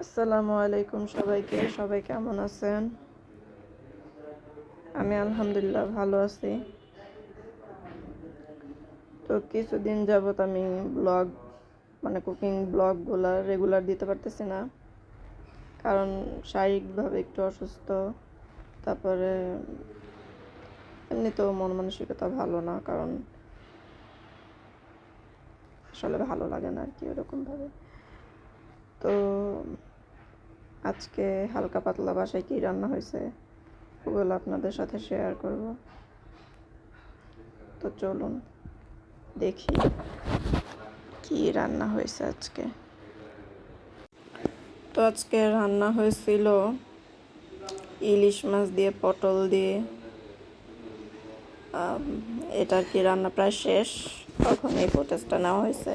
আসসালামু আলাইকুম সবাই কেমন আছেন? আমি আলহামদুলিল্লাহ ভালো আছি। তো কিছুদিন যাবত আমি ব্লগ কুকিং ব্লগগুলা রেগুলার দিতে পারতেছি না, কারণ শারীরিকভাবে একটু অসুস্থ। তারপরে এমনিতেও মন মানসিকতা ভালো না, কারণ আসলে ভালো লাগে না আর কি ওরকমভাবে। তো আজকে হালকা পাতলা বাসায় কী রান্না হয়েছে ওগুলো আপনাদের সাথে শেয়ার করব। তো চলুন দেখি কি রান্না হয়েছে আজকে। তো আজকে রান্না হয়েছিল ইলিশ মাছ দিয়ে, পটল দিয়ে। এটা আর কি রান্না প্রায় শেষ, তখন এই ফুটেজটা নেওয়া হয়েছে।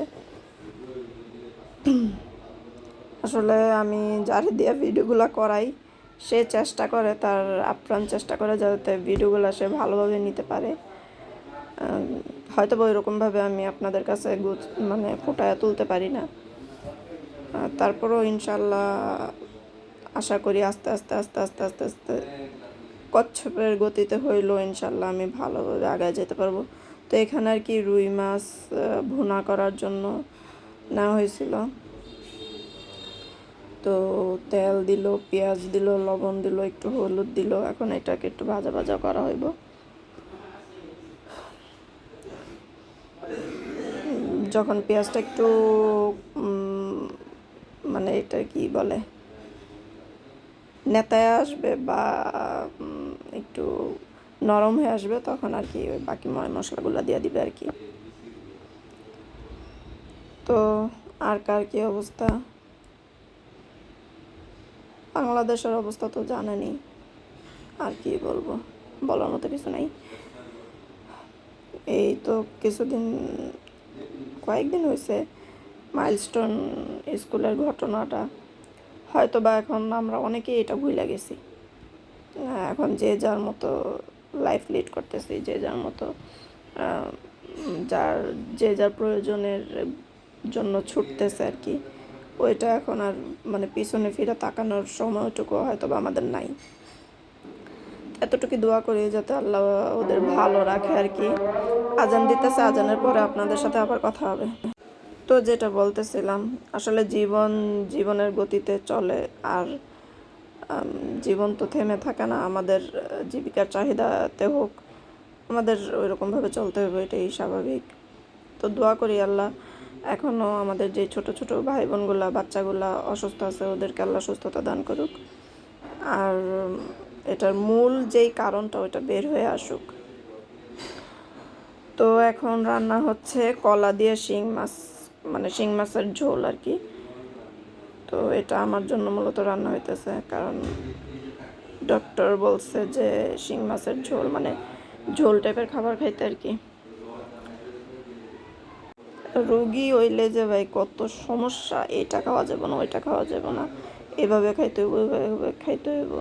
আসলে আমি যার দিয়ে ভিডিওগুলো করাই, সে চেষ্টা করে, তার আপ্রাণ চেষ্টা করে যাতে ভিডিওগুলো সে ভালোভাবে নিতে পারে। হয়তো বা ওইরকমভাবে আমি আপনাদের কাছে ফুটায় তুলতে পারি না, তারপরেও ইনশাল্লাহ আশা করি আস্তে আস্তে আস্তে আস্তে আস্তে আস্তে কচ্ছপের গতিতে হইলেও ইনশাল্লাহ আমি ভালোভাবে আগায় যেতে পারবো। তো এখানে আর কি রুই মাছ ভুনা করার জন্য নেওয়া হয়েছিল। তো তেল দিল, পেঁয়াজ দিল, লবণ দিল, একটু হলুদ দিল। এখন এটাকে একটু ভাজা ভাজা করা হইব। যখন পেঁয়াজটা একটু এটা কি বলে, নেতায় আসবে বা একটু নরম হয়ে আসবে, তখন আর কি ওই বাকি মশলাগুলো দিয়ে দিবে আর কি। তো আর কার কি অবস্থা? বাংলাদেশের অবস্থা তো জানেনই, আর কি বলবো, বলার মতো কিছু নাই। এই তো কয়েকদিন হয়েছে মাইলস্টোন স্কুলের ঘটনাটা, হয়তো বা এখন আমরা অনেকেই এটা ভুলে গেছি। এখন যে যার মতো লাইফ লিড করতেছি, যে যার মতো যে যার প্রয়োজনের জন্য ছুটতেছে আর কি। ওইটা এখন আর পিছনে ফিরে তাকানোর সময়টুকু হয়তো বা আমাদের নাই। এতটুকু দোয়া করি যাতে আল্লাহ ওদের ভালো রাখে আর কি। আজান দিতেছে, আজানের পরে আপনাদের সাথে আবার কথা হবে। তো যেটা বলতেছিলাম, আসলে জীবনের গতিতে চলে, আর জীবন তো থেমে থাকে না। আমাদের জীবিকার চাহিদাতে হোক, আমাদের ওইরকমভাবে চলতে হবে, এটাই স্বাভাবিক। তো দোয়া করি আল্লাহ এখনও আমাদের যে ছোট ছোট ভাই বোনগুলা, বাচ্চাগুলা অসুস্থ আছে, ওদেরকে আল্লাহ সুস্থতা দান করুক, আর এটার মূল যেই কারণটা ওইটা বের হয়ে আসুক। তো এখন রান্না হচ্ছে কলা দিয়ে শিং মাছ, শিং মাছের ঝোল আর কি। তো এটা আমার জন্য মূলত রান্না হইতেছে, কারণ ডক্টর বলছে যে শিং মাছের ঝোল ঝোল টাইপের খাবার খাইতে আর কি। রোগী হইলে যে ভাই কত সমস্যা, এটা খাওয়া যাবে না, ওইটা খাওয়া যাবে না, এভাবে খাইতে হইব, এভাবে খাইতে হইব।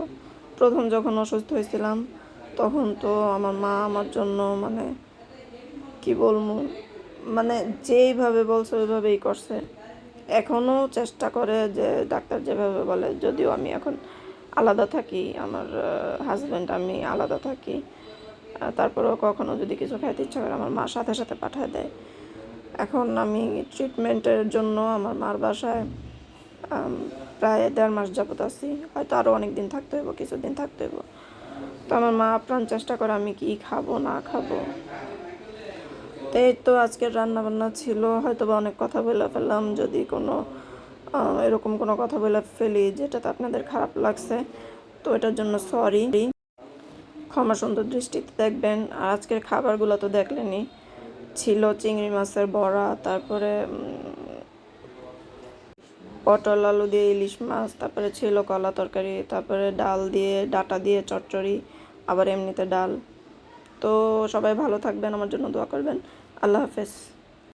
প্রথম যখন অসুস্থ হয়েছিলাম, তখন তো আমার মা আমার জন্য কি বলবো, যেইভাবে বলছে ওইভাবেই করছে। এখনও চেষ্টা করে যে ডাক্তার যেভাবে বলে, যদিও আমি এখন আলাদা থাকি, আমার হাজব্যান্ড আমি আলাদা থাকি, তারপরেও কখনো যদি কিছু খাইতে ইচ্ছা করে আমার মা সাথে সাথে পাঠায় দেয়। এখন আমি ট্রিটমেন্টের জন্য আমার মার বাসায় প্রায় 1.5 মাস যাবত আছি, হয়তো আরও অনেক দিন থাকতে হইব, কিছুদিন থাকতে হইব। তো আমার মা আপ্রাণ চেষ্টা করে আমি কি খাবো না খাবো। তো এই তো আজকের রান্নাবান্না ছিল, হয়তো বা অনেক কথা বলে ফেললাম। যদি কোনো এরকম কোনো কথা বলে ফেলি যেটাতে আপনাদের খারাপ লাগছে, তো এটার জন্য সরি, ক্ষমা সুন্দর দৃষ্টিতে দেখবেন। আর আজকের খাবারগুলো তো দেখলেনই, ছিল চিংড়ি মাছের বড়া, তারপরে পটল আলু দিয়ে ইলিশ মাছ, তারপরে ছিল কলা তরকারি, তারপরে ডাল দিয়ে, ডাটা দিয়ে চচ্চড়ি, আবার এমনিতে ডাল। তো সবাই ভালো থাকবেন, আমার জন্য দোয়া করবেন। আল্লাহ হাফেজ।